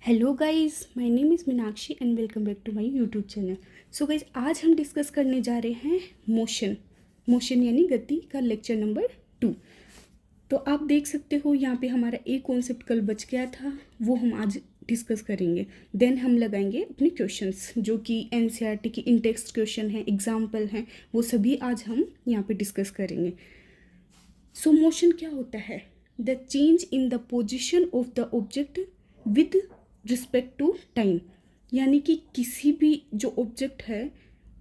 Hello guys, my name is Meenakshi and welcome back to my YouTube channel. So guys, आज हम discuss करने जा रहे हैं मोशन यानी गति का लेक्चर नंबर 2। तो आप देख सकते हो यहाँ पे हमारा एक कॉन्सेप्ट कल बच गया था, वो हम आज डिस्कस करेंगे। देन हम लगाएंगे अपने क्वेश्चंस जो कि एनसीईआरटी की इन टेक्स्ट क्वेश्चन हैं, एग्जाम्पल हैं, वो सभी आज हम यहाँ पे डिस्कस करेंगे। सो मोशन क्या होता है? The change in the position of the object with respect to time, यानी कि किसी भी जो ऑब्जेक्ट है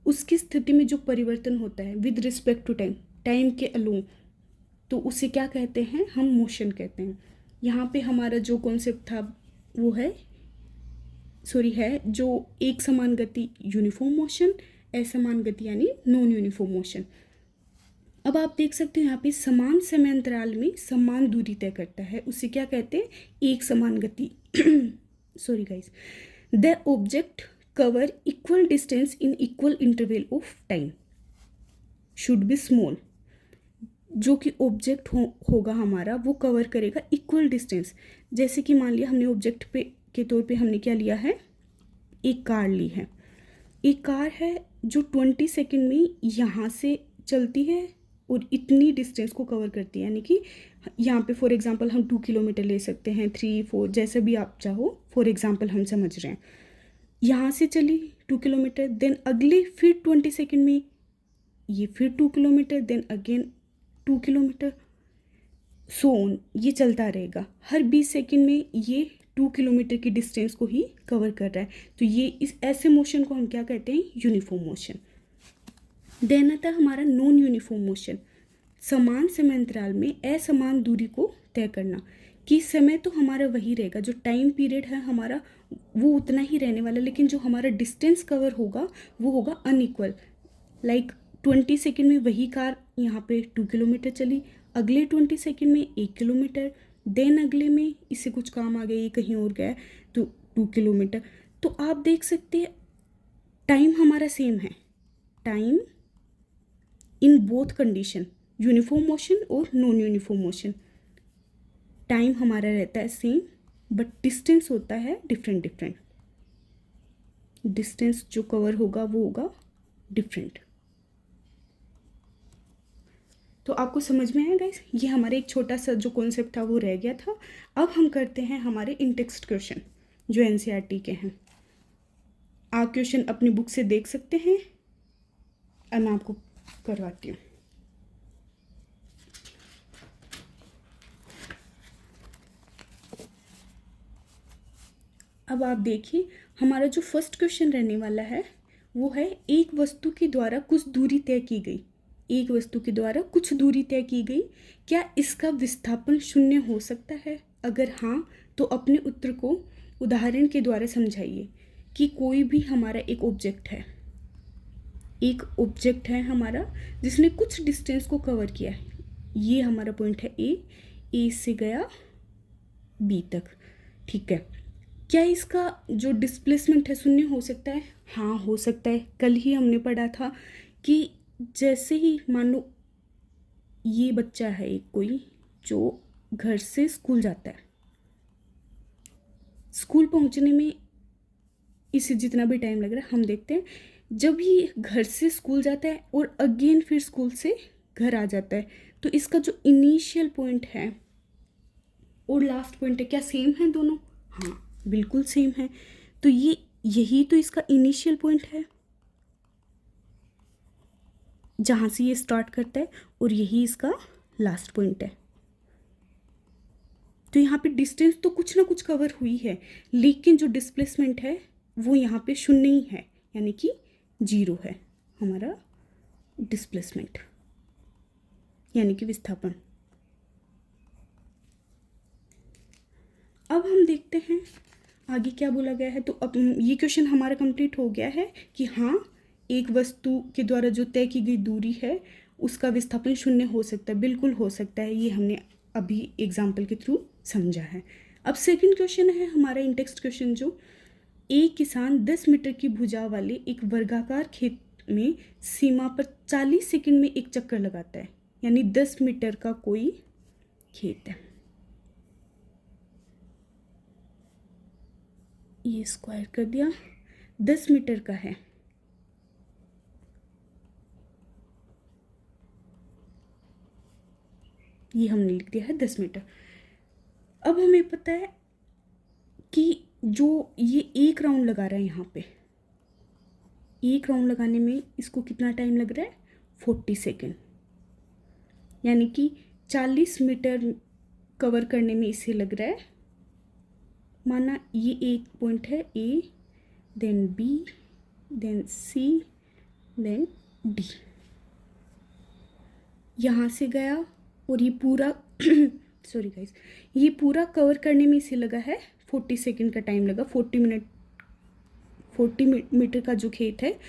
उसकी स्थिति में जो परिवर्तन होता है with respect to time, time के अलोंग, तो उसे क्या कहते हैं? हम मोशन कहते हैं। यहाँ पे हमारा जो कॉन्सेप्ट था वो है जो एक समान गति यूनिफॉर्म मोशन, असमान गति यानी नॉन यूनिफॉर्म मोशन। अब आप देख सकते हो यहाँ पे समान समय अंतराल में समान दूरी तय करता है, उसे क्या कहते हैं? एक समान गति। Sorry guys, the object cover equal distance in equal interval of time should be small. जो कि ऑब्जेक्ट होगा हमारा वो कवर करेगा इक्वल डिस्टेंस। जैसे कि मान लिया हमने ऑब्जेक्ट पे के तौर पे हमने क्या लिया है? एक कार ली है। एक कार है जो 20 सेकेंड में यहाँ से चलती है और इतनी डिस्टेंस को कवर करती है, यानी कि यहाँ पे फॉर एग्जांपल हम 2 किलोमीटर ले सकते हैं, 3, 4, जैसे भी आप चाहो। फॉर एग्जांपल हम समझ रहे हैं, यहाँ से चली 2 किलोमीटर, देन अगले फिर 20 सेकेंड में ये फिर 2 kilometre, then again 2 kilometre, so on, ये चलता रहेगा। हर 20 सेकेंड में ये 2 किलोमीटर की डिस्टेंस को ही कवर कर रहा है। तो ये इस ऐसे मोशन को हम क्या कहते हैं? Uniform motion. देन आता है हमारा नॉन यूनिफॉर्म मोशन, समान समय अंतराल में असमान दूरी को तय करना। कि समय तो हमारा वही रहेगा, जो टाइम पीरियड है हमारा वो उतना ही रहने वाला, लेकिन जो हमारा डिस्टेंस कवर होगा वो होगा अनइक्वल। लाइक 20 सेकेंड में वही कार यहाँ पे 2 किलोमीटर चली, अगले 20 सेकेंड में 1 किलोमीटर, देन अगले में इससे कुछ काम आ गया, ये कहीं और गया तो 2 किलोमीटर। तो आप देख सकते हैं टाइम हमारा सेम है। Time in both condition, uniform motion और नॉन यूनिफॉर्म मोशन, टाइम हमारा रहता है सेम, बट डिस्टेंस होता है डिफरेंट। डिस्टेंस जो कवर होगा वो होगा डिफरेंट। तो आपको समझ में आया गाइस? ये हमारे एक छोटा सा जो कॉन्सेप्ट था वो रह गया था। अब हम करते हैं हमारे इन टेक्स्ट क्वेश्चन जो एनसीईआरटी के हैं। आप क्वेश्चन अपनी बुक से देख सकते हैं और मैं आपको करवाती हूँ। अब आप देखिए, हमारा जो फर्स्ट क्वेश्चन रहने वाला है वो है, एक वस्तु के द्वारा कुछ दूरी तय की गई। एक वस्तु के द्वारा कुछ दूरी तय की गई, क्या इसका विस्थापन शून्य हो सकता है? अगर हाँ, तो अपने उत्तर को उदाहरण के द्वारा समझाइए। कि कोई भी हमारा एक ऑब्जेक्ट है हमारा जिसने कुछ डिस्टेंस को कवर किया है। ये हमारा पॉइंट है ए से गया बी तक, ठीक है। क्या इसका जो डिस्प्लेसमेंट है शून्य हो सकता है? हाँ, हो सकता है। कल ही हमने पढ़ा था कि जैसे ही मान लो ये बच्चा है एक कोई जो घर से स्कूल जाता है, स्कूल पहुंचने में इसे जितना भी टाइम लग रहा है, हम देखते हैं जब ये घर से स्कूल जाता है और अगेन फिर स्कूल से घर आ जाता है, तो इसका जो इनिशियल पॉइंट है और लास्ट पॉइंट है, क्या सेम है दोनों? हाँ, बिल्कुल सेम है। तो यही तो इसका इनिशियल पॉइंट है जहाँ से ये स्टार्ट करता है, और यही इसका लास्ट पॉइंट है। तो यहाँ पे डिस्टेंस तो कुछ ना कुछ कवर हुई है, लेकिन जो डिस्प्लेसमेंट है वो यहाँ पे शून्य ही है, यानी कि 0 है हमारा डिस्प्लेसमेंट, यानी कि विस्थापन। अब हम देखते हैं आगे क्या बोला गया है। तो अब ये क्वेश्चन हमारा कंप्लीट हो गया है कि हाँ, एक वस्तु के द्वारा जो तय की गई दूरी है उसका विस्थापन शून्य हो सकता है, बिल्कुल हो सकता है। ये हमने अभी एग्जाम्पल के थ्रू समझा है। अब सेकंड क्वेश्चन है हमारा इन टेक्स्ट क्वेश्चन जो, एक किसान 10 मीटर की भुजा वाले एक वर्गाकार खेत में सीमा पर 40 सेकंड में एक चक्कर लगाता है, यानी 10 मीटर का कोई खेत है। ये स्क्वायर कर दिया, 10 मीटर का है। ये हमने लिख दिया है 10 मीटर। अब हमें पता है कि जो ये एक राउंड लगा रहा है यहाँ पे, एक राउंड लगाने में इसको कितना टाइम लग रहा है, 40 सेकेंड। यानी कि 40 मीटर कवर करने में इसे लग रहा है, माना ये एक पॉइंट है ए, देन बी, देन सी, देन डी, यहाँ से गया और ये पूरा सॉरी गाइस, ये पूरा कवर करने में इसे लगा है 40 सेकेंड का टाइम लगा। 40 मीटर का जो खेत है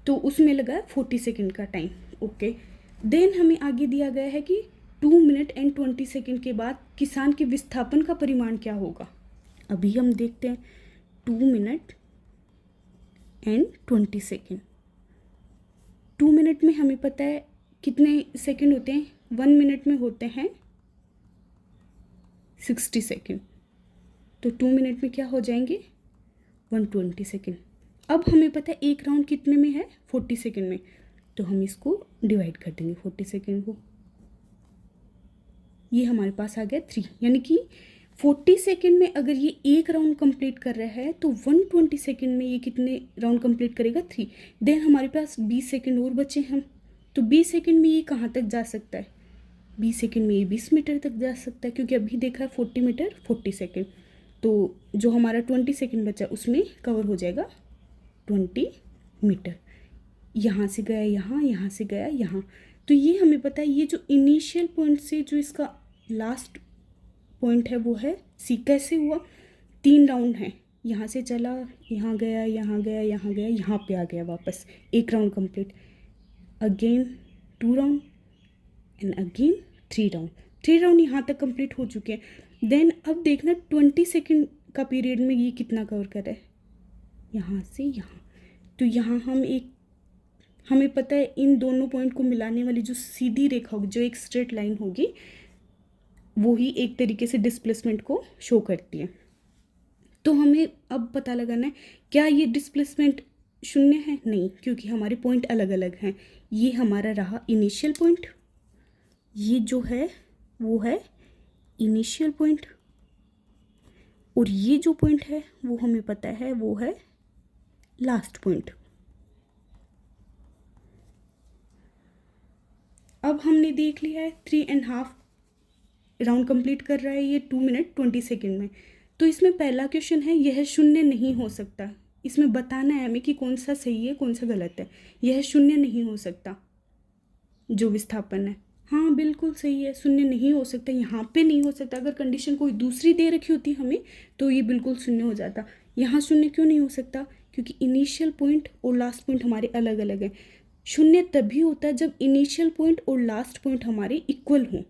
तो उसमें लगा है 40 सेकेंड का टाइम। ओके, देन हमें आगे दिया गया है कि 2 मिनट एंड 20 सेकेंड के बाद किसान के विस्थापन का परिमाण क्या होगा। अभी हम देखते हैं 2 मिनट एंड 20 सेकेंड। 2 मिनट में हमें पता है कितने सेकेंड होते हैं, 1 मिनट में होते हैं 60 सेकेंड, तो 2 मिनट में क्या हो जाएंगे, 120 सेकेंड। अब हमें पता है एक राउंड कितने में है, 40 सेकेंड में, तो हम इसको डिवाइड कर देंगे 40 सेकेंड को। ये हमारे पास आ गया 3, यानी कि 40 सेकेंड में अगर ये एक राउंड कंप्लीट कर रहा है तो 120 सेकेंड में ये कितने राउंड कंप्लीट करेगा, 3। देन हमारे पास 20 सेकेंड और बचे हैं, तो 20 सेकेंड में ये कहाँ तक जा सकता है, 20 सेकेंड में ये 20 मीटर तक जा सकता है, क्योंकि अभी देखा है 40 मीटर 40 सेकेंड, तो जो हमारा 20 सेकेंड बचा उसमें कवर हो जाएगा 20 मीटर। यहाँ से गया यहाँ, यहाँ से गया यहाँ, तो ये हमें पता है ये जो इनिशियल पॉइंट से जो इसका लास्ट पॉइंट है वो है सी। कैसे हुआ, 3 राउंड हैं, यहाँ से चला, यहाँ गया, यहाँ गया, यहाँ गया, यहाँ पे आ गया वापस, एक round complete, again 2 round and again 3 round. 3 round यहाँ तक कंप्लीट हो चुके हैं। देन अब देखना 20 सेकेंड का पीरियड में ये कितना कवर कर रहा है, यहाँ से यहाँ, तो यहाँ हमें पता है इन दोनों पॉइंट को मिलाने वाली जो सीधी रेखा होगी, जो एक स्ट्रेट लाइन होगी, वो ही एक तरीके से डिस्प्लेसमेंट को शो करती है। तो हमें अब पता लगाना है क्या ये डिस्प्लेसमेंट 0 है, नहीं, क्योंकि हमारे पॉइंट अलग अलग हैं। ये हमारा रहा इनिशियल पॉइंट, ये जो है वो है इनिशियल पॉइंट, और ये जो पॉइंट है वो हमें पता है वो है लास्ट पॉइंट। अब हमने देख लिया है 3.5 राउंड कंप्लीट कर रहा है ये 2 मिनट 20 सेकेंड में। तो इसमें पहला क्वेश्चन है, यह 0 नहीं हो सकता। इसमें बताना है हमें कि कौन सा सही है कौन सा गलत है। यह 0 नहीं हो सकता जो विस्थापन है, हाँ बिल्कुल सही है, 0 नहीं हो सकता, यहाँ पे नहीं हो सकता। अगर कंडीशन कोई दूसरी दे रखी होती हमें तो ये बिल्कुल 0 हो जाता। यहाँ 0 क्यों नहीं हो सकता, क्योंकि इनिशियल पॉइंट और लास्ट पॉइंट हमारे अलग अलग हैं। 0 तभी होता है जब इनिशियल पॉइंट और लास्ट पॉइंट हमारे इक्वल हों।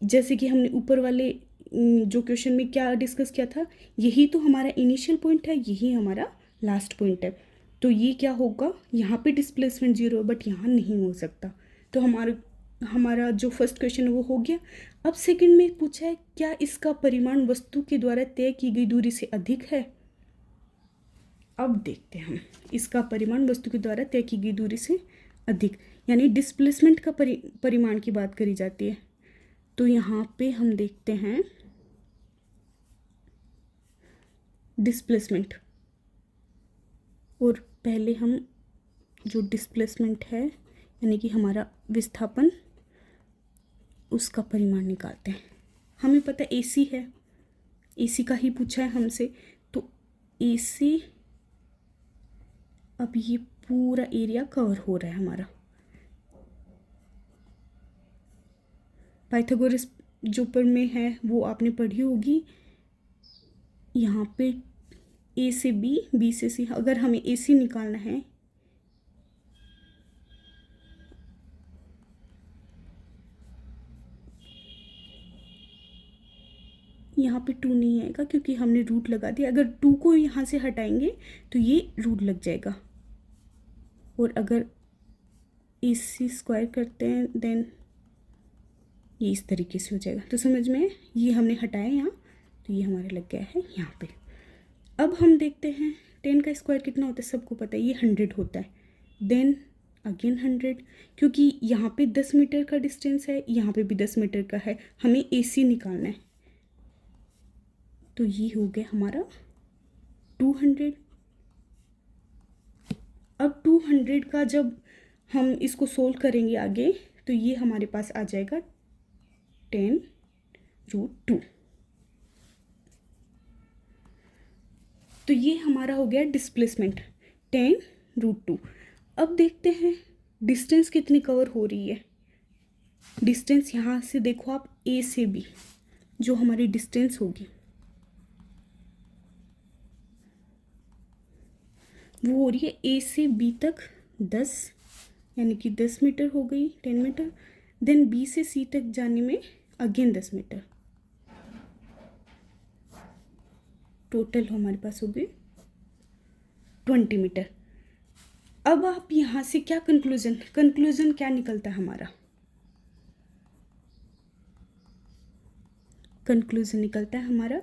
जैसे कि हमने ऊपर वाले जो क्वेश्चन में क्या डिस्कस किया था, यही तो हमारा इनिशियल पॉइंट है, यही हमारा लास्ट पॉइंट है। तो ये क्या होगा, यहाँ पे डिस्प्लेसमेंट 0 है, बट यहाँ नहीं हो सकता। तो हमारा जो फर्स्ट क्वेश्चन है वो हो गया। अब सेकंड में पूछा है, क्या इसका परिमाण वस्तु के द्वारा तय की गई दूरी से अधिक है। अब देखते हैं हम, इसका परिमाण वस्तु के द्वारा तय की गई दूरी से अधिक, यानी डिस्प्लेसमेंट का परिमाण की बात करी जाती है। तो यहाँ पे हम देखते हैं डिस्प्लेसमेंट, और पहले हम जो डिस्प्लेसमेंट है यानी कि हमारा विस्थापन, उसका परिमाण निकालते हैं। हमें पता है AC है, AC का ही पूछा है हमसे, तो AC, अब ये पूरा एरिया कवर हो रहा है हमारा। पाइथागोरस जो पर में है वो आपने पढ़ी होगी। यहाँ पे A से B, B से C, अगर हमें AC निकालना है, यहाँ पे 2 नहीं आएगा क्योंकि हमने रूट लगा दिया। अगर 2 को यहाँ से हटाएंगे तो ये रूट लग जाएगा, और अगर AC स्क्वायर करते हैं देन ये इस तरीके से हो जाएगा। तो समझ में, ये हमने हटाया यहाँ, तो ये हमारा लग गया है यहाँ पे। अब हम देखते हैं 10 का स्क्वायर कितना होता है, सबको पता है ये 100 होता है। देन अगेन 100, क्योंकि यहाँ पे 10 मीटर का डिस्टेंस है, यहाँ पे भी 10 मीटर का है, हमें AC निकालना है। तो ये हो गया हमारा 200। अब 200 का जब हम इसको सोल्व करेंगे आगे, तो ये हमारे पास आ जाएगा 10√2। तो ये हमारा हो गया डिस्प्लेसमेंट 10√2। अब देखते हैं डिस्टेंस कितनी कवर हो रही है। डिस्टेंस यहाँ से देखो आप, A से B जो हमारी डिस्टेंस होगी वो हो रही है A से B तक 10, यानी कि 10 मीटर हो गई, 10 मीटर। देन B से C तक जाने में अगेन 10 मीटर, टोटल हमारे पास हो गई 20 मीटर। अब आप यहाँ से क्या कंक्लूजन क्या निकलता है हमारा? कंक्लूजन निकलता है हमारा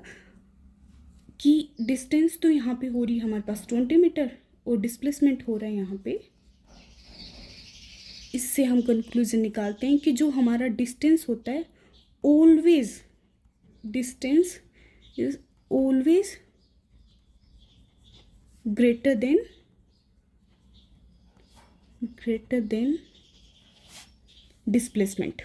कि डिस्टेंस तो यहाँ पे हो रही है हमारे पास 20 मीटर और डिस्प्लेसमेंट हो रहा है यहाँ पे। इससे हम कंक्लूजन निकालते हैं कि जो हमारा डिस्टेंस होता है always, distance is always greater than displacement.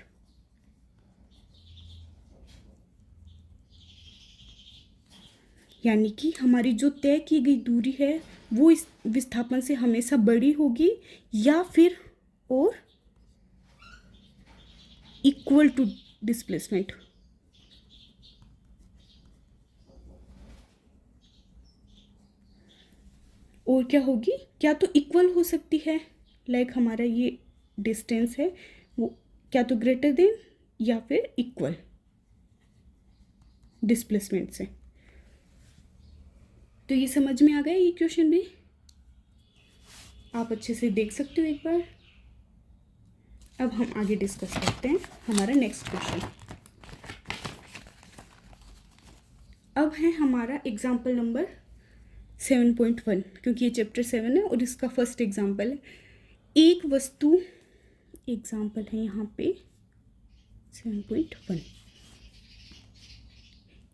यानी कि हमारी जो तय की गई दूरी है वो इस विस्थापन से हमेशा बड़ी होगी या फिर और इक्वल टू डिस्प्लेसमेंट। और क्या होगी, क्या तो इक्वल हो सकती है, लाइक हमारा ये डिस्टेंस है वो क्या तो ग्रेटर देन या फिर इक्वल डिस्प्लेसमेंट से। तो ये समझ में आ गया ये क्वेश्चन भी, आप अच्छे से देख सकते हो एक बार। अब हम आगे डिस्कस करते हैं हमारा नेक्स्ट क्वेश्चन। अब है हमारा एग्जाम्पल नंबर 7.1, क्योंकि ये चैप्टर 7 है और इसका फर्स्ट एग्जाम्पल है। एक वस्तु, एग्जाम्पल है यहाँ पे 7.1।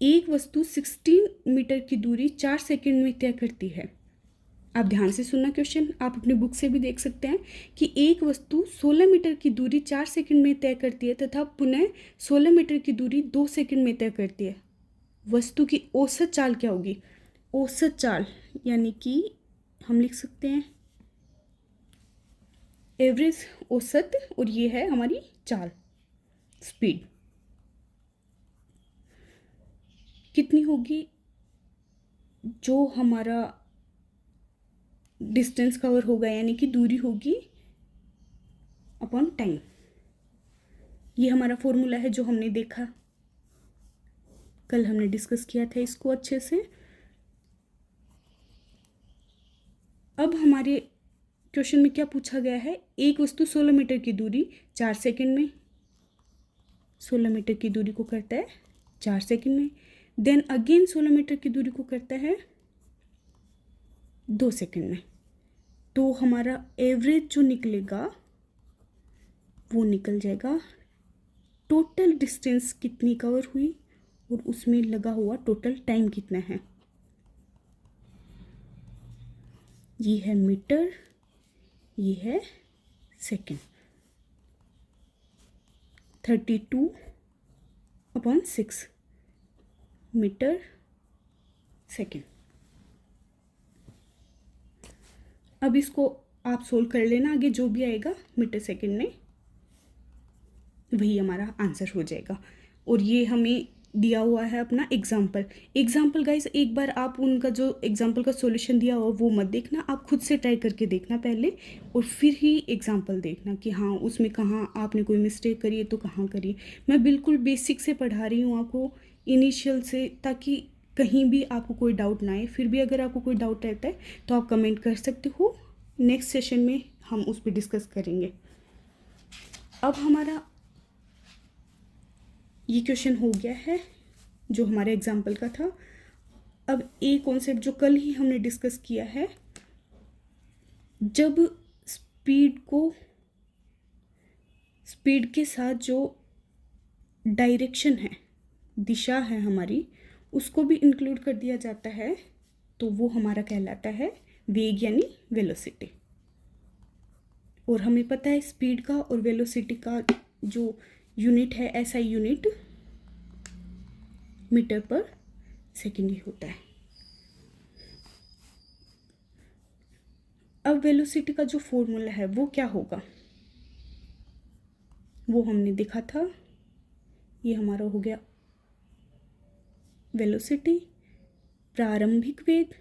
एक वस्तु 16 मीटर की दूरी 4 सेकंड में तय करती है। आप ध्यान से सुनना क्वेश्चन, आप अपनी बुक से भी देख सकते हैं कि एक वस्तु 16 मीटर की दूरी 4 सेकंड में तय करती है तथा पुनः 16 मीटर की दूरी 2 सेकंड में तय करती है। वस्तु की औसत चाल क्या होगी? औसत चाल यानी कि हम लिख सकते हैं एवरेज, औसत, और ये है हमारी चाल, स्पीड कितनी होगी? जो हमारा डिस्टेंस कवर होगा यानी कि दूरी होगी अपॉन टाइम। ये हमारा फॉर्मूला है जो हमने देखा, कल हमने डिस्कस किया था इसको अच्छे से। अब हमारे क्वेश्चन में क्या पूछा गया है? एक वस्तु 16 मीटर की दूरी 4 सेकंड में, 16 मीटर की दूरी को करता है 4 सेकंड में। देन अगेन 16 मीटर की दूरी को करता है 2 सेकंड में। तो हमारा एवरेज जो निकलेगा वो निकल जाएगा टोटल डिस्टेंस कितनी कवर हुई और उसमें लगा हुआ टोटल टाइम कितना है। ये है मीटर, ये है सेकंड, 32/6 मीटर सेकंड। अब इसको आप सोल्व कर लेना, आगे जो भी आएगा मीटर सेकंड में वही हमारा आंसर हो जाएगा। और ये हमें दिया हुआ है अपना एग्जाम्पल गाइस, एक बार आप उनका जो एग्जाम्पल का सॉल्यूशन दिया हुआ वो मत देखना, आप खुद से ट्राई करके देखना पहले और फिर ही एग्जाम्पल देखना कि हाँ उसमें कहाँ आपने कोई मिस्टेक करी है तो कहाँ करी है। मैं बिल्कुल बेसिक से पढ़ा रही हूँ आपको, इनिशियल से, ताकि कहीं भी आपको कोई डाउट ना आए। फिर भी अगर आपको कोई डाउट रहता है तो आप कमेंट कर सकते हो, नेक्स्ट सेशन में हम उस पर डिस्कस करेंगे। अब हमारा ये क्वेश्चन हो गया है जो हमारे एग्जाम्पल का था। अब एक कॉन्सेप्ट जो कल ही हमने डिस्कस किया है, जब स्पीड के साथ जो डायरेक्शन है, दिशा है हमारी, उसको भी इंक्लूड कर दिया जाता है, तो वो हमारा कहलाता है वेग यानी वेलोसिटी। और हमें पता है स्पीड का और वेलोसिटी का जो यूनिट है, ऐसा यूनिट मीटर पर सेकेंड ही होता है। अब वेलोसिटी का जो फॉर्मूला है वो क्या होगा, वो हमने देखा था। ये हमारा हो गया वेलोसिटी प्रारंभिक वेग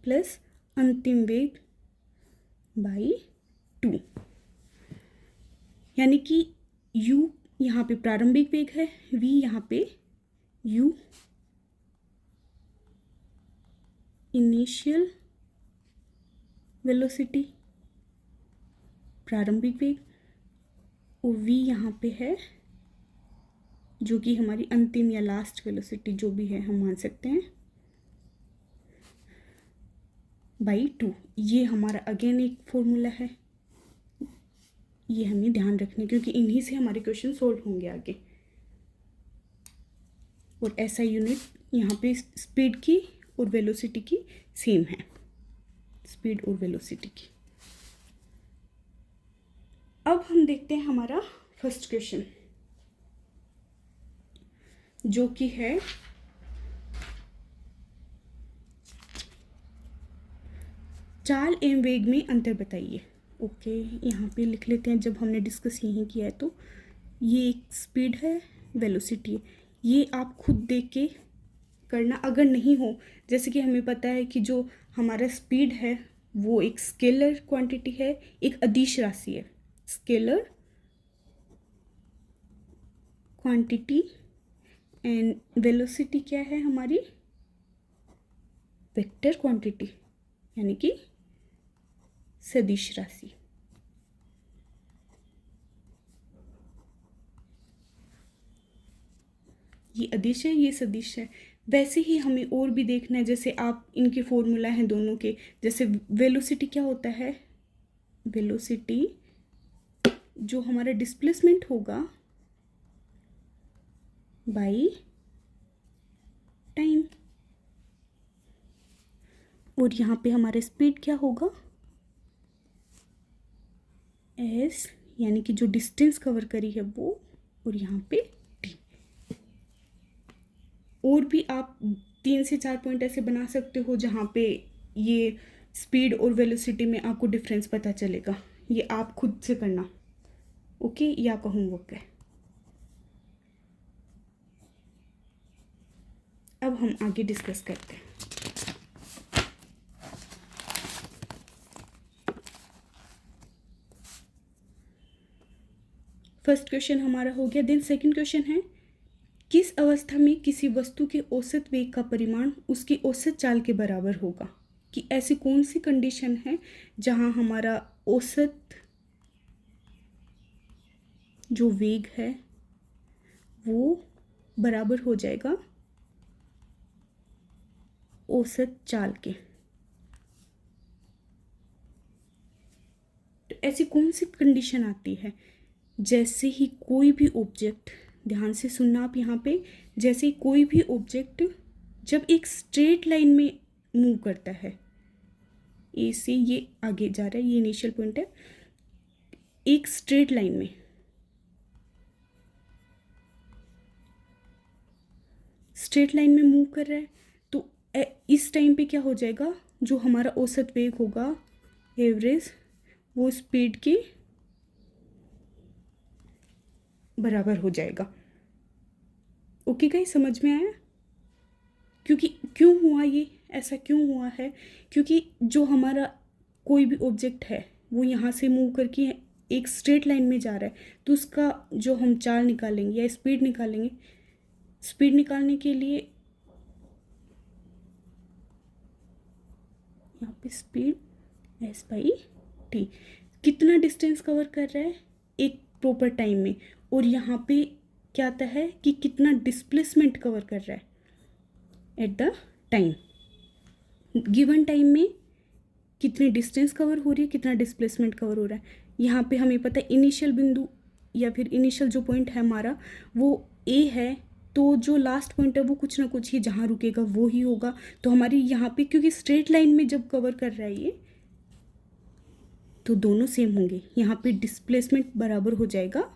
प्लस अंतिम वेग बाई 2, यानी कि u यहाँ पे प्रारंभिक वेग है, v यहाँ पे u इनिशियल वेलोसिटी प्रारंभिक वेग, और v यहाँ पे है जो कि हमारी अंतिम या लास्ट वेलोसिटी जो भी है हम मान सकते हैं, बाई 2। ये हमारा अगेन एक फॉर्मूला है, ये हमें ध्यान रखना क्योंकि इन्हीं से हमारे क्वेश्चन सोल्व होंगे आगे। और ऐसा यूनिट यहाँ पे स्पीड की और वेलोसिटी की सेम है, स्पीड और वेलोसिटी की। अब हम देखते हैं हमारा फर्स्ट क्वेश्चन, जो कि है चाल एवं वेग में अंतर बताइए। ओके, यहाँ पे लिख लेते हैं, जब हमने डिस्कस यहीं किया है। तो ये एक स्पीड है, वेलोसिटी है, ये आप खुद देख के करना। अगर नहीं हो, जैसे कि हमें पता है कि जो हमारा स्पीड है वो एक स्केलर क्वांटिटी है, एक अदिश राशि है। स्केलर क्वांटिटी एंड वेलोसिटी क्या है हमारी, वेक्टर क्वांटिटी, यानी कि सदिश राशि। ये अदिश है, ये सदिश है। वैसे ही हमें और भी देखना है, जैसे आप इनके फॉर्मूला हैं दोनों के। जैसे वेलोसिटी क्या होता है, वेलोसिटी जो हमारा डिस्प्लेसमेंट होगा बाई टाइम, और यहाँ पे हमारा स्पीड क्या होगा, एस, यानी कि जो डिस्टेंस कवर करी है वो, और यहाँ पे टी। और भी आप 3 से 4 पॉइंट ऐसे बना सकते हो जहाँ पे ये स्पीड और वेलोसिटी में आपको डिफरेंस पता चलेगा। ये आप खुद से करना, ओके, या कहूँ वो क्या। अब हम आगे डिस्कस करते हैं। फर्स्ट क्वेश्चन हमारा हो गया। देन सेकंड क्वेश्चन है, किस अवस्था में किसी वस्तु के औसत वेग का परिमाण उसकी औसत चाल के बराबर होगा। कि ऐसी कौन सी कंडीशन है जहां हमारा औसत जो वेग है वो बराबर हो जाएगा औसत चाल के। तो ऐसी कौन सी कंडीशन आती है, जैसे ही कोई भी ऑब्जेक्ट, ध्यान से सुनना आप यहाँ पे, जैसे कोई भी ऑब्जेक्ट जब एक स्ट्रेट लाइन में मूव करता है, ए से ये आगे जा रहा है, ये इनिशियल पॉइंट है, एक स्ट्रेट लाइन में मूव कर रहा है, तो इस टाइम पे क्या हो जाएगा, जो हमारा औसत वेग होगा, एवरेज, वो स्पीड के बराबर हो जाएगा। ओके गाइस, समझ में आया। क्योंकि क्यों हुआ ये, ऐसा क्यों हुआ है, क्योंकि जो हमारा कोई भी ऑब्जेक्ट है वो यहाँ से मूव करके एक स्ट्रेट लाइन में जा रहा है, तो उसका जो हम चाल निकालेंगे या स्पीड निकालेंगे, स्पीड निकालने के लिए यहाँ पे स्पीड एस बाई टी कितना डिस्टेंस कवर कर रहा है एक प्रॉपर टाइम में, और यहाँ पे क्या आता है कि कितना डिस्प्लेसमेंट कवर कर रहा है at the time, given time में कितनी डिस्टेंस कवर हो रही है, कितना डिस्प्लेसमेंट कवर हो रहा है। यहाँ पे हमें पता है इनिशियल बिंदु या फिर इनिशियल जो पॉइंट है हमारा वो ए है, तो जो लास्ट पॉइंट है वो कुछ ना कुछ ही जहाँ रुकेगा वो ही होगा। तो हमारी यहाँ पे क्योंकि स्ट्रेट लाइन में जब कवर कर रहा है ये, तो दोनों सेम होंगे। यहाँ पे डिस्प्लेसमेंट बराबर हो जाएगा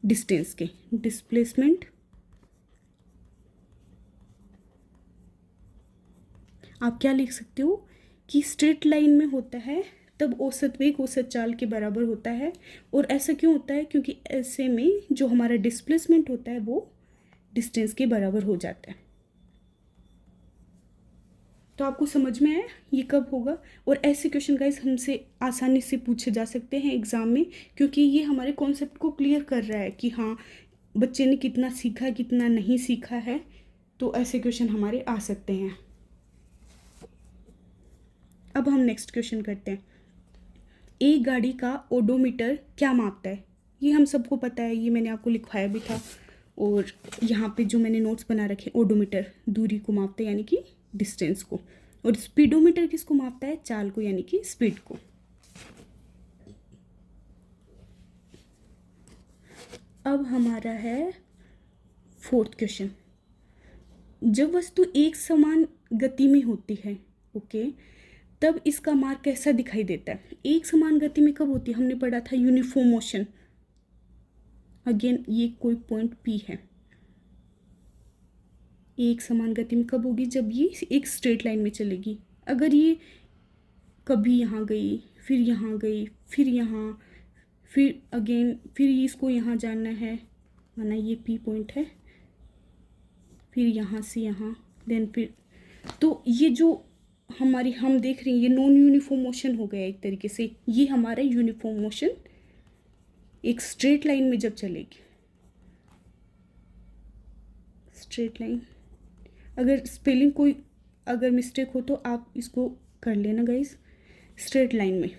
डिस्टेंस के। डिस्प्लेसमेंट आप क्या लिख सकते हो कि स्ट्रेट लाइन में होता है तब औसत वेग औसत चाल के बराबर होता है। और ऐसा क्यों होता है? क्योंकि ऐसे में जो हमारा डिस्प्लेसमेंट होता है वो डिस्टेंस के बराबर हो जाता है। तो आपको समझ में आया ये कब होगा? और ऐसे क्वेश्चन गाइस हमसे आसानी से पूछे जा सकते हैं एग्ज़ाम में, क्योंकि ये हमारे कॉन्सेप्ट को क्लियर कर रहा है कि हाँ बच्चे ने कितना सीखा कितना नहीं सीखा है। तो ऐसे क्वेश्चन हमारे आ सकते हैं। अब हम नेक्स्ट क्वेश्चन करते हैं। एक गाड़ी का ओडोमीटर क्या मापता है? ये हम सबको पता है, ये मैंने आपको लिखवाया भी था। और यहाँ पे जो मैंने नोट्स बना रखे, ओडोमीटर दूरी को मापता है यानी कि डिस्टेंस को, और स्पीडोमीटर किसको मापता है? चाल को यानी कि स्पीड को। अब हमारा है फोर्थ क्वेश्चन। जब वस्तु एक समान गति में होती है, ओके, तब इसका मार्ग कैसा दिखाई देता है? एक समान गति में कब होती है? हमने पढ़ा था यूनिफॉर्म मोशन। अगेन ये कोई पॉइंट P है। एक समान गति में कब होगी? जब ये एक स्ट्रेट लाइन में चलेगी। अगर ये कभी यहाँ गई, फिर यहाँ गई, फिर यहाँ, फिर अगेन फिर इसको यहाँ जाना है, माना ये P पॉइंट है, फिर यहाँ से यहाँ, देन फिर, तो ये जो हमारी हम देख रहे हैं ये नॉन यूनिफॉर्म मोशन हो गया एक तरीके से। ये हमारा यूनिफॉर्म मोशन एक स्ट्रेट लाइन में जब चलेगी, स्ट्रेट लाइन, अगर स्पेलिंग कोई अगर मिस्टेक हो तो आप इसको कर लेना गाइस। स्ट्रेट लाइन में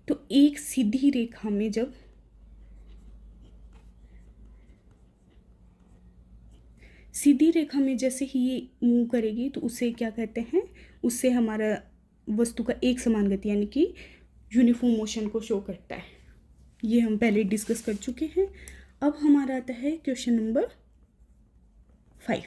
तो एक सीधी रेखा में जब सीधी रेखा में जैसे ही ये मूव करेगी तो उसे क्या कहते हैं? उससे हमारा वस्तु का एक समान गति यानी कि यूनिफॉर्म मोशन को शो करता है। ये हम पहले डिस्कस कर चुके हैं। अब हमारा आता है क्वेश्चन नंबर 5।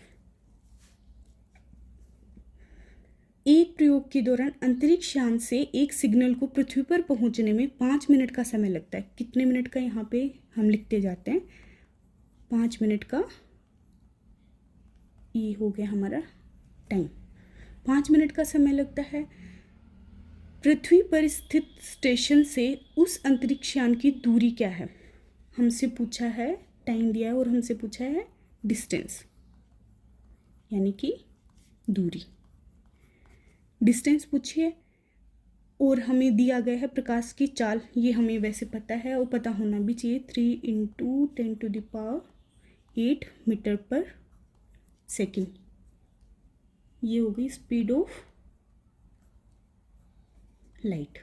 एक प्रयोग के दौरान अंतरिक्ष यान से एक सिग्नल को पृथ्वी पर पहुंचने में 5 मिनट का समय लगता है। कितने मिनट का यहाँ पे हम लिखते जाते हैं? 5 मिनट का ये हो गया हमारा टाइम। 5 मिनट का समय लगता है। पृथ्वी पर स्थित स्टेशन से उस अंतरिक्ष यान की दूरी क्या है? हमसे पूछा है, टाइम दिया है और हमसे पूछा है डिस्टेंस यानी कि दूरी। डिस्टेंस पूछिए और हमें दिया गया है प्रकाश की चाल। ये हमें वैसे पता है और पता होना भी चाहिए। 3 × 10⁸ मीटर पर सेकेंड। ये हो गई स्पीड ऑफ लाइट,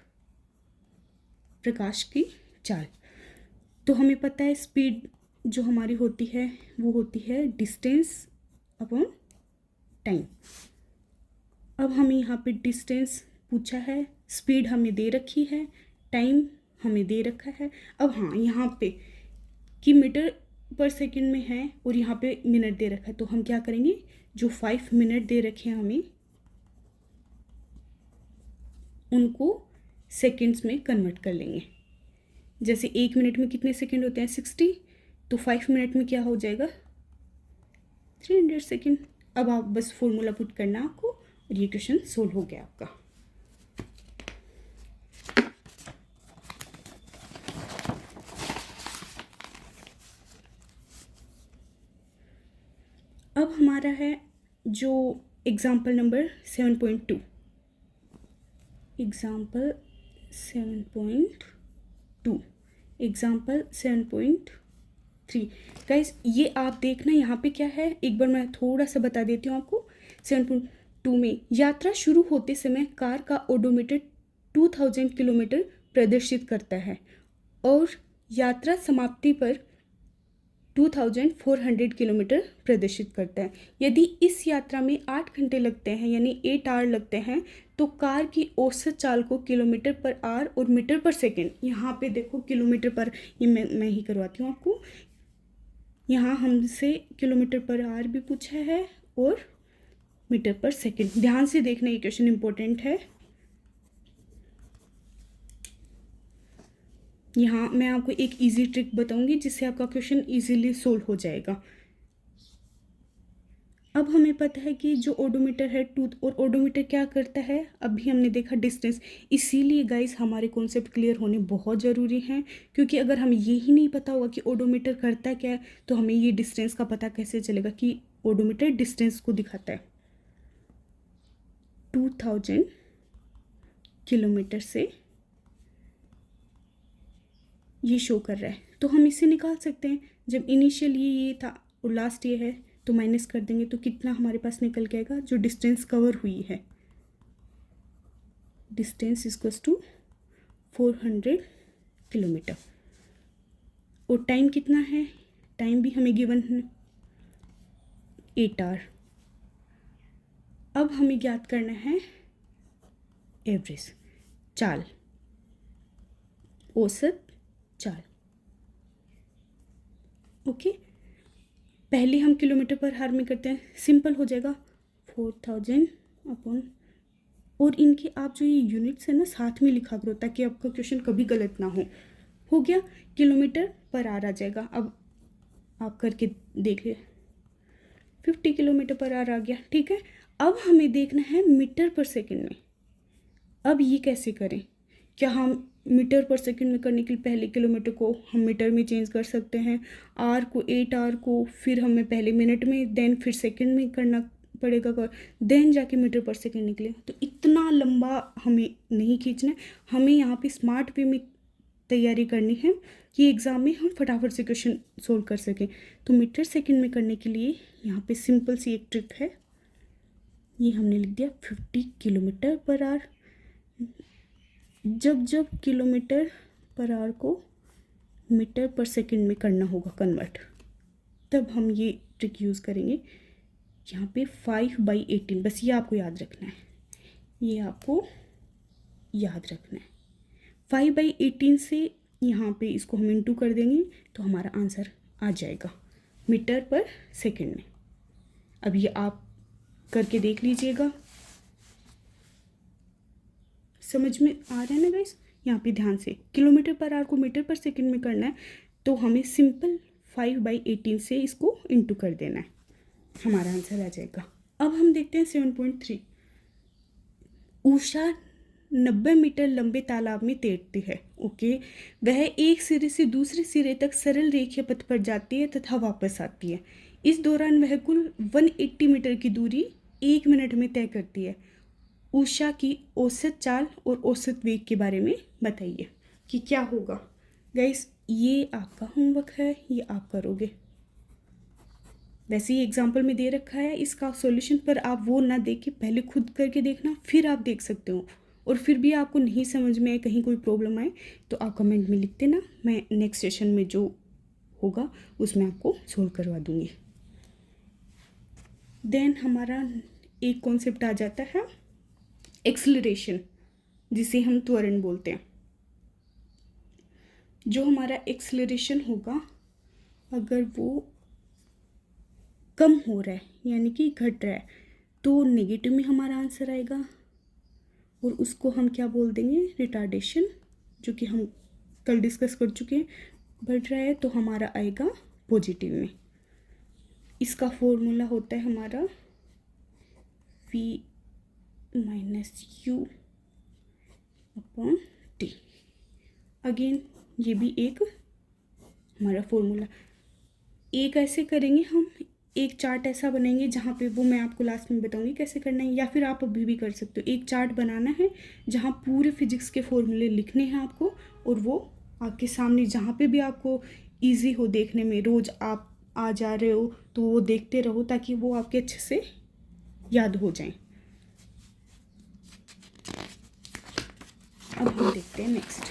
प्रकाश की चाल। तो हमें पता है स्पीड जो हमारी होती है वो होती है डिस्टेंस अपॉन टाइम। अब हमें यहाँ पे डिस्टेंस पूछा है, स्पीड हमें दे रखी है, टाइम हमें दे रखा है। अब हाँ यहाँ पे कि मीटर पर सेकंड में है और यहाँ पे मिनट दे रखा है, तो हम क्या करेंगे? जो 5 मिनट दे रखे हैं हमें उनको सेकंड्स में कन्वर्ट कर लेंगे। जैसे 1 मिनट में कितने सेकंड होते हैं? 60। तो 5 मिनट में क्या हो जाएगा? 300 सेकंड। अब आप बस फॉर्मूला पुट करना आपको और ये क्वेश्चन सोल्व हो गया आपका। अब हमारा है जो example number 7.2। Example 7.2, example 7.3। Guys ये आप देखना यहाँ पे क्या है, एक बार मैं थोड़ा सा बता देती हूँ आपको। 7.2 में यात्रा शुरू होते समय कार का ओडोमीटर 2000 किलोमीटर प्रदर्शित करता है और यात्रा समाप्ति पर 2400 किलोमीटर प्रदर्शित करता है। यदि इस यात्रा में 8 घंटे लगते हैं यानी 8 आवर लगते हैं तो कार की औसत चाल को किलोमीटर पर आवर और मीटर पर सेकंड, यहाँ पे देखो किलोमीटर पर, ये मैं ही करवाती हूँ आपको। यहाँ हमसे किलोमीटर पर आवर भी पूछा है और मीटर पर सेकंड। ध्यान से देखना, ये क्वेश्चन इंपॉर्टेंट है। यहाँ मैं आपको एक इजी ट्रिक बताऊंगी जिससे आपका क्वेश्चन इजीली सोल्व हो जाएगा। अब हमें पता है कि जो ओडोमीटर है टूथ, और ओडोमीटर क्या करता है, अभी हमने देखा डिस्टेंस। इसीलिए गाइस हमारे कॉन्सेप्ट क्लियर होने बहुत ज़रूरी हैं, क्योंकि अगर हमें ये ही नहीं पता होगा कि ओडोमीटर करता क्या है तो हमें ये डिस्टेंस का पता कैसे चलेगा कि ओडोमीटर डिस्टेंस को दिखाता है। 2000 किलोमीटर से ये शो कर रहा है, तो हम इसे निकाल सकते हैं। जब इनिशियल ये था और लास्ट ये है तो माइनस कर देंगे तो कितना हमारे पास निकल के आएगा, जो डिस्टेंस कवर हुई है। Distance equals to 400 kilometre. और टाइम कितना है, टाइम भी हमें गिवन है 8 आवर। अब हमें ज्ञात करना है एवरेज चाल, औसत चाल। ओके, पहले हम किलोमीटर पर आवर में करते हैं, सिंपल हो जाएगा 4000 अपॉन, और इनके आप जो ये यूनिट्स है ना साथ में लिखा करो ताकि आपका क्वेश्चन कभी गलत ना हो गया, किलोमीटर पर आवर आ जाएगा। अब आप करके देख ले, 50 किलोमीटर पर आवर आ गया, ठीक है। अब हमें देखना है मीटर पर सेकंड में। अब ये कैसे करें, क्या हम मीटर पर सेकंड में करने के लिए पहले किलोमीटर को हम मीटर में चेंज कर सकते हैं, आवर को 8 आवर को फिर हमें पहले मिनट में देन फिर सेकंड में करना पड़ेगा, देन जाके मीटर पर सेकंड निकले। तो इतना लंबा हमें नहीं खींचना है, हमें यहाँ पे स्मार्ट वे में तैयारी करनी है कि एग्ज़ाम में हम फटाफट से क्वेश्चन सोल्व कर सकें। तो मीटर सेकंड में करने के लिए यहाँ पे सिंपल सी एक ट्रिक है, ये हमने लिख दिया 50 किलोमीटर पर आवर। जब जब किलोमीटर पर आवर को मीटर पर सेकंड में करना होगा कन्वर्ट, तब हम ये ट्रिक यूज़ करेंगे। यहाँ पे 5/18, बस ये आपको याद रखना है, ये आपको याद रखना है। 5/18 से यहाँ पे इसको हम इंटू कर देंगे तो हमारा आंसर आ जाएगा मीटर पर सेकंड में। अब ये आप करके देख लीजिएगा, समझ में आ रहा है ना गाइस। यहाँ पे ध्यान से किलोमीटर पर आवर को मीटर पर सेकंड में करना है तो हमें सिंपल 5/18 से इसको इंटू कर देना है, हमारा आंसर आ जाएगा। अब हम देखते हैं 7.3। उषा 90 मीटर लंबे तालाब में तैरती है। ओके, वह एक सिरे से दूसरे सिरे तक सरल रेखीय पथ पर जाती है तथा वापस आती है। इस दौरान वह कुल 180 मीटर की दूरी 1 मिनट में तय करती है। उषा की औसत चाल और औसत वेग के बारे में बताइए कि क्या होगा। गाइस ये आपका होमवर्क है, ये आप करोगे। वैसे ही एग्जाम्पल में दे रखा है इसका सॉल्यूशन, पर आप वो ना देख के पहले खुद करके देखना, फिर आप देख सकते हो। और फिर भी आपको नहीं समझ में आए, कहीं कोई प्रॉब्लम आए तो आप कमेंट में लिख देना, मैं नेक्स्ट सेशन में जो होगा उसमें आपको सोल्व करवा दूँगी। देन हमारा एक कॉन्सेप्ट आ जाता है एक्सेलरेशन, जिसे हम त्वरण बोलते हैं। जो हमारा एक्सेलरेशन होगा अगर वो कम हो रहा है यानी कि घट रहा है तो नेगेटिव में हमारा आंसर आएगा, और उसको हम क्या बोल देंगे, रिटार्डेशन, जो कि हम कल डिस्कस कर चुके हैं। बढ़ रहा है तो हमारा आएगा पॉजिटिव में। इसका फॉर्मूला होता है हमारा v - u upon T. Again ये भी एक हमारा फॉर्मूला। एक ऐसे करेंगे हम, एक चार्ट ऐसा बनेंगे जहाँ पे, वो मैं आपको लास्ट में बताऊंगी कैसे करना है, या फिर आप अभी भी कर सकते हो। एक चार्ट बनाना है जहाँ पूरे फिजिक्स के फॉर्मूले लिखने हैं आपको, और वो आपके सामने जहाँ पे भी आपको इजी हो देखने में, रोज़ आप आ जा रहे हो तो वो देखते रहो ताकि वो आपके अच्छे से याद हो जाएं। अब हम देखते हैं नेक्स्ट।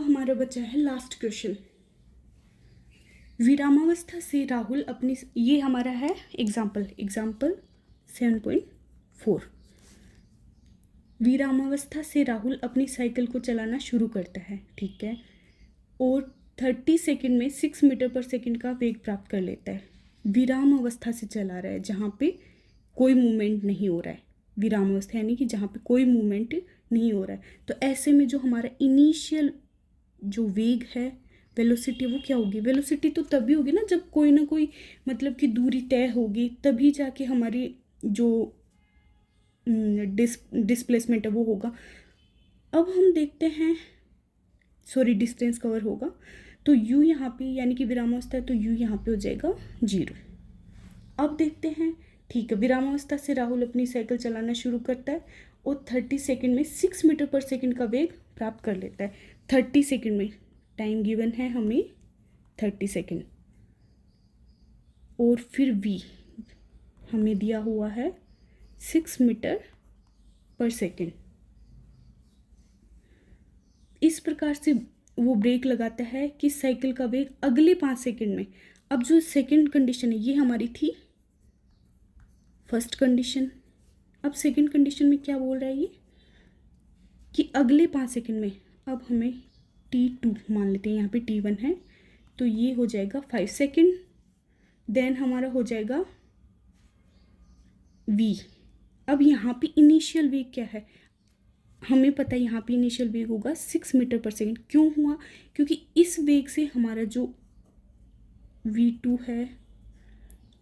हमारा बचा है लास्ट क्वेश्चन। विरामावस्था से राहुल अपनी, ये हमारा है एग्जाम्पल 7.4। विरामावस्था से राहुल अपनी साइकिल को चलाना शुरू करता है, ठीक है, और 30 सेकंड में 6 मीटर पर सेकंड का वेग प्राप्त कर लेता है। विराम अवस्था से चला रहा है, जहाँ पे कोई मूवमेंट नहीं हो रहा है। विराम अवस्था यानी कि जहाँ पे कोई मूवमेंट नहीं हो रहा है। तो ऐसे में जो हमारा इनिशियल जो वेग है, वेलोसिटी, वो क्या होगी? वेलोसिटी तो तभी होगी ना जब कोई ना कोई मतलब कि दूरी तय होगी, तभी जाके हमारी जो डिस्प्लेसमेंट है वो होगा। अब हम देखते हैं, सॉरी, डिस्टेंस कवर होगा। तो u यहाँ पे यानी कि विरामावस्था है, तो u यहाँ पे हो जाएगा 0। अब देखते हैं, ठीक है, विरामावस्था से राहुल अपनी साइकिल चलाना शुरू करता है और 30 सेकंड में 6 मीटर पर सेकंड का वेग प्राप्त कर लेता है। 30 सेकंड में टाइम गिवन है हमें 30 सेकंड, और फिर v हमें दिया हुआ है 6 मीटर पर सेकंड। इस प्रकार से वो ब्रेक लगाता है कि साइकिल का वेग अगले 5 सेकंड में, अब जो सेकंड कंडीशन है ये हमारी थी फर्स्ट कंडीशन। अब सेकंड कंडीशन में क्या बोल रहा है ये, कि अगले 5 सेकंड में, अब हमें t2 मान लेते हैं, यहाँ पे t1 है, तो ये हो जाएगा 5 सेकंड। देन हमारा हो जाएगा v। अब यहाँ पे इनिशियल वेग क्या है, हमें पता है यहाँ पे इनिशियल वेग होगा 6 मीटर पर सेकंड। क्यों हुआ? क्योंकि इस वेग से हमारा जो v2 है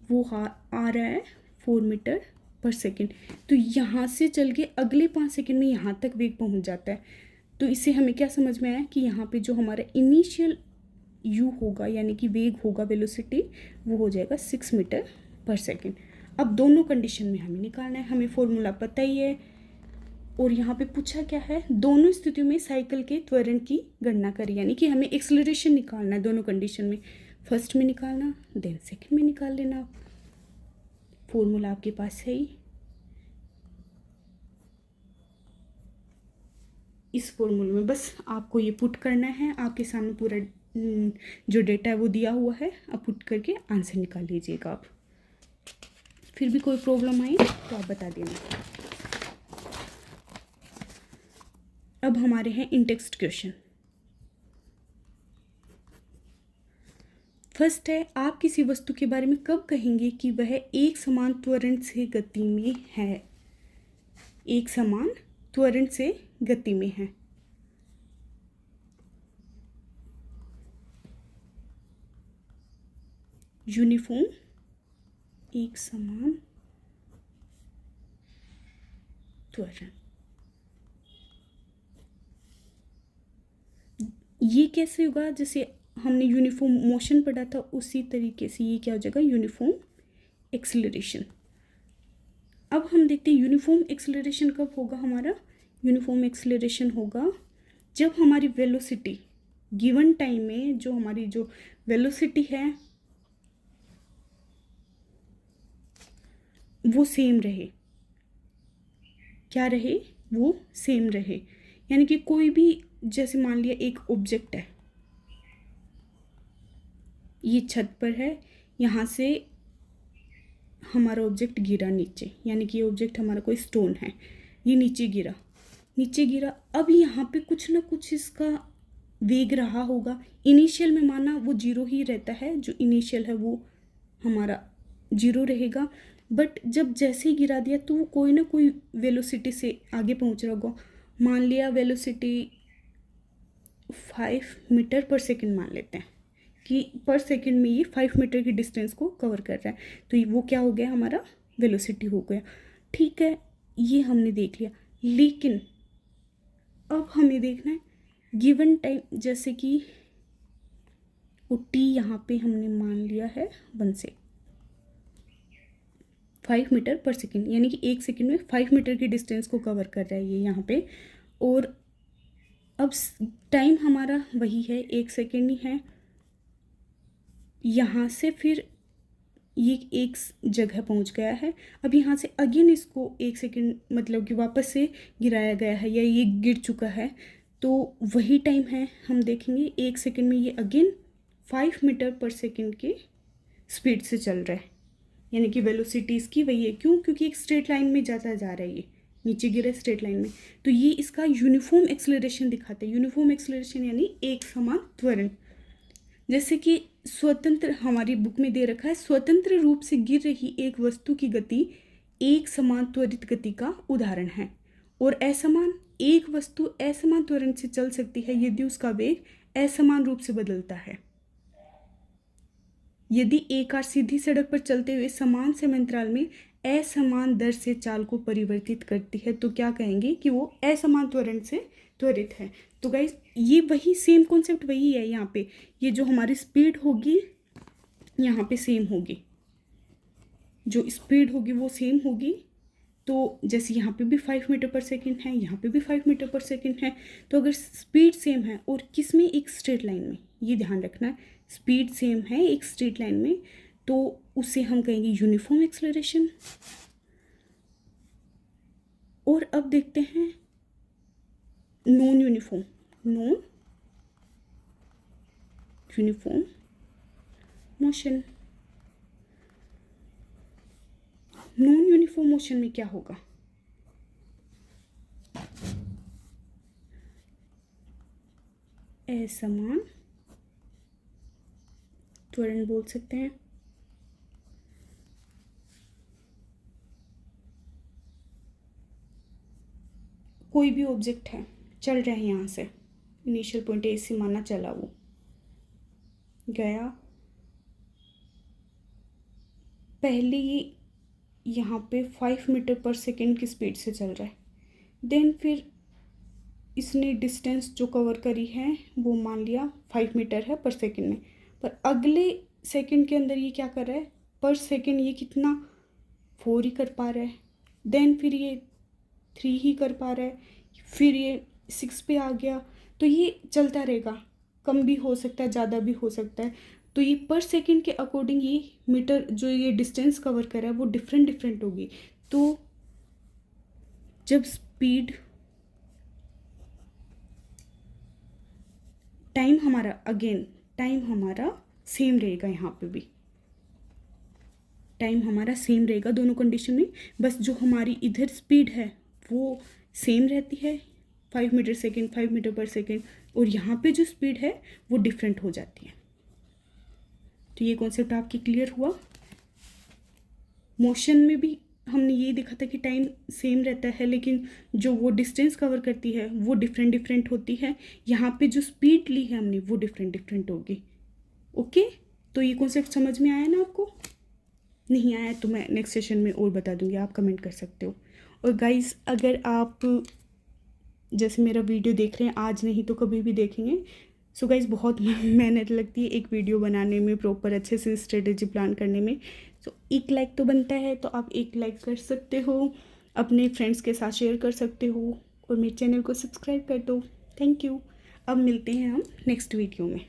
वो आ रहा है 4 मीटर पर सेकंड। तो यहाँ से चल के अगले 5 सेकंड में यहाँ तक वेग पहुँच जाता है। तो इससे हमें क्या समझ में आया कि यहाँ पे जो हमारा इनिशियल u होगा यानी कि वेग होगा, वेलोसिटी, वो हो जाएगा 6 मीटर पर सेकंड। अब दोनों कंडीशन में हमें निकालना है, हमें फॉर्मूला पता ही है। और यहाँ पे पूछा क्या है, दोनों स्थितियों में साइकिल के त्वरण की गणना करें, यानी कि हमें एक्सेलरेशन निकालना है दोनों कंडीशन में। फर्स्ट में निकालना, देन सेकंड में निकाल लेना। आप फॉर्मूला आपके पास है ही, इस फॉर्मूले में बस आपको ये पुट करना है। आपके सामने पूरा जो डेटा है वो दिया हुआ है, अब पुट करके आंसर निकाल लीजिएगा आप। फिर भी कोई प्रॉब्लम आई तो आप बता देना। अब हमारे हैं इंटेक्स्ट क्वेश्चन। फर्स्ट है, आप किसी वस्तु के बारे में कब कहेंगे कि वह एक समान त्वरण से गति में है? एक समान त्वरण से गति में है। यूनिफॉर्म, एक समान त्वरण। ये कैसे होगा? जैसे हमने यूनिफॉर्म मोशन पढ़ा था उसी तरीके से ये क्या हो जाएगा, यूनिफॉर्म एक्सेलरेशन। अब हम देखते हैं यूनिफॉर्म एक्सेलरेशन कब होगा हमारा। यूनिफॉर्म एक्सेलरेशन होगा जब हमारी वेलोसिटी गिवन टाइम में, जो हमारी जो वेलोसिटी है वो सेम रहे। क्या रहे? वो सेम रहे। यानी कि कोई भी, जैसे मान लिया एक ऑब्जेक्ट है, ये छत पर है, यहाँ से हमारा ऑब्जेक्ट गिरा नीचे, यानी कि ये ऑब्जेक्ट हमारा कोई स्टोन है, ये नीचे गिरा। अब यहाँ पे कुछ ना कुछ इसका वेग रहा होगा। इनिशियल में माना वो 0 ही रहता है, जो इनिशियल है वो हमारा 0 रहेगा, बट जब जैसे ही गिरा दिया तो वो कोई ना कोई वेलोसिटी से आगे पहुँच रहा होगा। मान लिया वेलोसिटी 5 मीटर पर सेकंड मान लेते हैं कि पर सेकंड में ये 5 मीटर की डिस्टेंस को कवर कर रहा है, तो वो क्या हो गया, हमारा वेलोसिटी हो गया। ठीक है, ये हमने देख लिया, लेकिन अब हमें देखना है गिवन टाइम, जैसे कि वो t यहाँ पे हमने मान लिया है 1 से 5 मीटर पर सेकंड, यानी कि 1 सेकंड में 5 मीटर की डिस्टेंस को कवर कर रहा है ये यहाँ पे। और अब टाइम हमारा वही है, 1 सेकंड ही है। यहाँ से फिर ये एक जगह पहुँच गया है, अब यहाँ से अगेन इसको 1 सेकंड मतलब कि वापस से गिराया गया है, या ये गिर चुका है, तो वही टाइम है, हम देखेंगे 1 सेकेंड में ये अगेन 5 मीटर पर सेकेंड की स्पीड से चल रहा है, यानी कि वेलोसिटी इसकी वही है। क्यों? क्योंकि एक स्ट्रेट लाइन में जाता जा रहा है, ये नीचे गिरा स्ट्रेट लाइन में, तो ये इसका यूनिफॉर्म एक्सेलरेशन दिखाता है। यूनिफॉर्म एक्सेलरेशन यानी एक समान त्वरण। जैसे कि स्वतंत्र, हमारी बुक में दे रखा है, स्वतंत्र रूप से गिर रही एक वस्तु की गति एक समान त्वरित गति का उदाहरण है। और असमान, एक वस्तु असमान त्वरण से चल सकती है यदि उसका वेग असमान रूप से बदलता है। यदि एक कार सीधी सड़क पर चलते हुए समान समयांतराल में असमान दर से चाल को परिवर्तित करती है तो क्या कहेंगे कि वो असमान त्वरण से त्वरित है। तो गाइस ये वही सेम कॉन्सेप्ट वही है यहाँ पे, ये जो हमारी स्पीड होगी यहाँ पे सेम होगी, जो स्पीड होगी वो सेम होगी। तो जैसे यहाँ पे भी 5 मीटर पर सेकेंड है, यहाँ पे भी 5 मीटर पर सेकेंड है, तो अगर स्पीड सेम है और किस में, एक स्ट्रेट लाइन में, ये ध्यान रखना है, स्पीड सेम है एक स्ट्रेट लाइन में, तो उसे हम कहेंगे यूनिफॉर्म एक्सेलरेशन। और अब देखते हैं non uniform, non uniform motion. Non uniform motion में क्या होगा? असमान त्वरण बोल सकते हैं। कोई भी ऑब्जेक्ट है, चल रहा है यहाँ से, इनिशियल पॉइंट ए से माना चला, वो गया, पहले ये यहाँ पे 5 मीटर पर सेकेंड की स्पीड से चल रहा है, देन फिर इसने डिस्टेंस जो कवर करी है वो मान लिया 5 मीटर है पर सेकेंड में, पर अगले सेकेंड के अंदर ये क्या कर रहा है, पर सेकेंड ये कितना 4 ही कर पा रहा है, देन फिर ये 3 ही कर पा रहा है, फिर ये 6 पे आ गया, तो ये चलता रहेगा, कम भी हो सकता है ज़्यादा भी हो सकता है। तो ये पर सेकेंड के अकॉर्डिंग ये मीटर जो ये डिस्टेंस कवर कर रहा है वो डिफरेंट होगी। तो जब स्पीड, टाइम हमारा, अगेन टाइम हमारा सेम रहेगा, यहाँ पे भी टाइम हमारा सेम रहेगा दोनों कंडीशन में, बस जो हमारी इधर स्पीड है वो सेम रहती है 5 मीटर सेकेंड, 5 मीटर पर सेकेंड, और यहाँ पे जो स्पीड है वो डिफरेंट हो जाती है। तो ये कॉन्सेप्ट आपकी क्लियर हुआ। मोशन में भी हमने ये देखा था कि टाइम सेम रहता है, लेकिन जो वो डिस्टेंस कवर करती है वो डिफरेंट होती है। यहाँ पे जो स्पीड ली है हमने वो डिफरेंट होगी। ओके, तो ये कॉन्सेप्ट समझ में आया ना आपको? नहीं आया तो मैं नेक्स्ट सेशन में और बता दूंगी, आप कमेंट कर सकते हो। और गाइस अगर आप जैसे मेरा वीडियो देख रहे हैं, आज नहीं तो कभी भी देखेंगे, सो गाइस बहुत मेहनत लगती है एक वीडियो बनाने में, प्रॉपर अच्छे से स्ट्रेटेजी प्लान करने में। सो एक लाइक तो बनता है, तो आप एक लाइक कर सकते हो, अपने फ्रेंड्स के साथ शेयर कर सकते हो, और मेरे चैनल को सब्सक्राइब कर दो। Thank you. अब मिलते हैं हम नेक्स्ट वीडियो में।